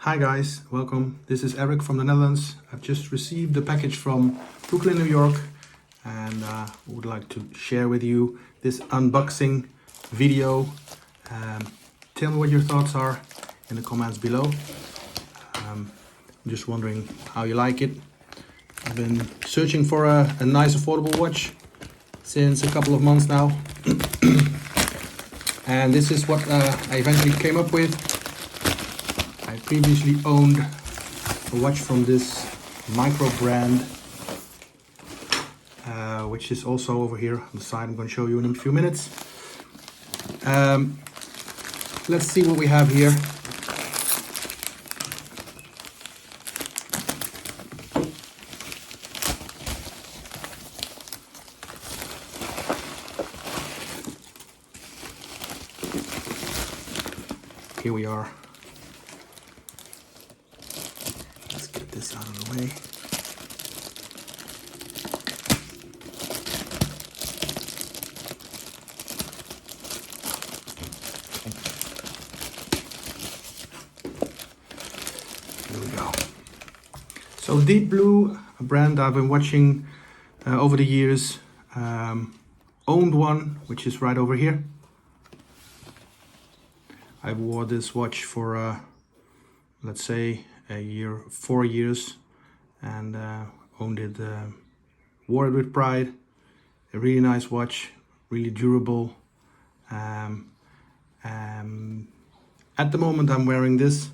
Hi guys, welcome. This is Eric from the Netherlands. I've just received the package from Brooklyn, New York, and would like to share with you this unboxing video. Tell me what your thoughts are in the comments below. I'm just wondering how you like it. I've been searching for a nice affordable watch since a couple of months now. And this is what I eventually came up with. I previously owned a watch from this micro brand, which is also over here on the side. I'm going to show you in a few minutes. Let's see what we have here. Here we are. Let's get this out of the way. Here we go. So Deep Blue, a brand I've been watching over the years. Owned one, which is right over here. I wore this watch for, let's say, a year, 4 years, and owned it, wore it with pride. A really nice watch, really durable. At the moment I'm wearing this,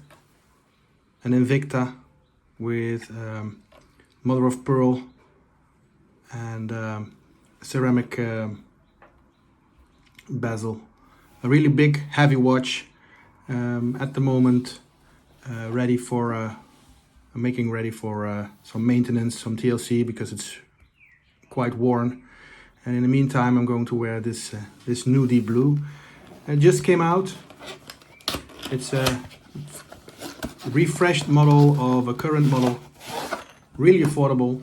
an Invicta with mother of pearl and ceramic bezel. A really big, heavy watch. At the moment, ready for making ready for some maintenance, some TLC, because it's quite worn. And in the meantime, I'm going to wear this this new Deep Blue. It just came out. It's a refreshed model of a current model, really affordable.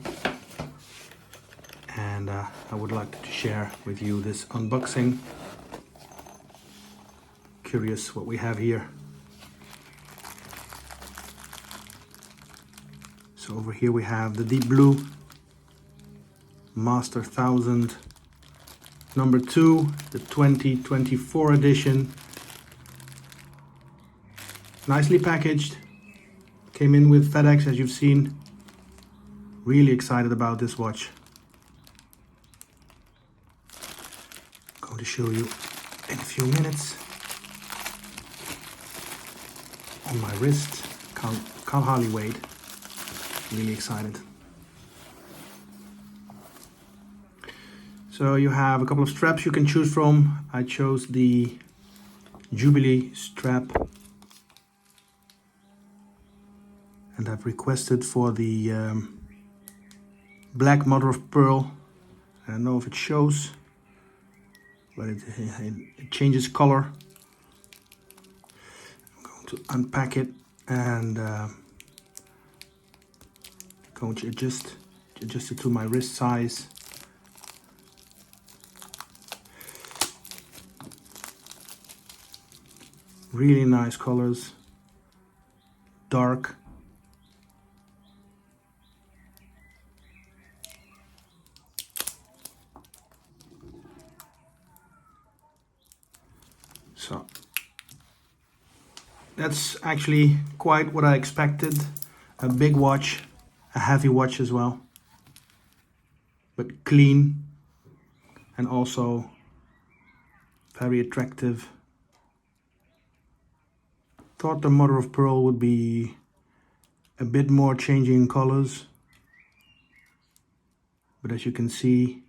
And I would like to share with you this unboxing. Curious what we have here. So over here we have the Deep Blue Master 1000 number 2, the 2024 edition. Nicely packaged. Came in with FedEx, as you've seen. Really excited about this watch. I'm going to show you in a few minutes. On my wrist, can't hardly wait. Really excited. So you have a couple of straps you can choose from. I chose the Jubilee strap, and I've requested for the black mother of pearl. I don't know if it shows, but it changes color. To unpack it and going to adjust it to my wrist size. Really nice colors, dark. So that's actually quite what I expected. A big watch, a heavy watch as well, but clean and also very attractive. Thought the mother of pearl would be a bit more changing colors, but as you can see,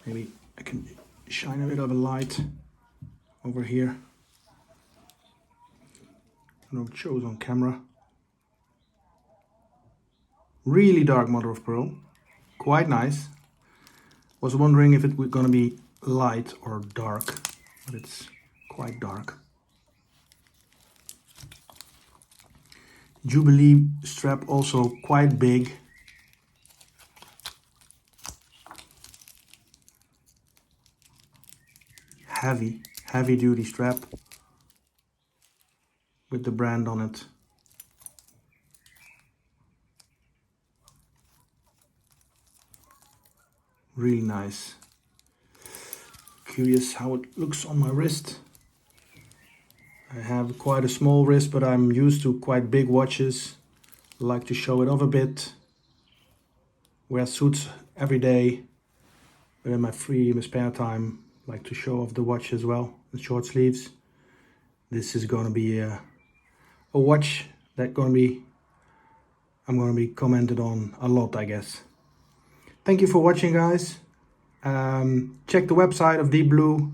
maybe I can shine a bit of a light over here. I don't know if it shows on camera. Really dark mother of pearl, quite nice. Was wondering if it was gonna be light or dark, but it's quite dark. Jubilee strap also quite big. Heavy duty strap with the brand on it. Really nice. Curious how it looks on my wrist. I have quite a small wrist, but I'm used to quite big watches. I like to show it off a bit. Wear suits every day, but in my spare time, I like to show off the watch as well, the short sleeves. This is gonna be a watch that I'm gonna be commented on a lot, I guess. Thank you for watching, guys. Check the website of Deep Blue.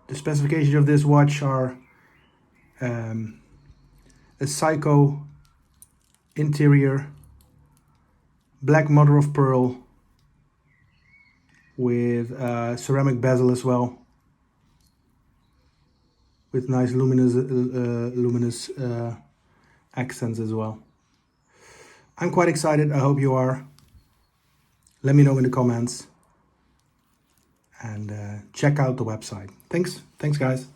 The specifications of this watch are a Psycho interior, black mother of pearl with ceramic bezel as well, with nice luminous accents as well. I'm quite excited. I hope you are. Let me know in the comments and check out the website. Thanks guys.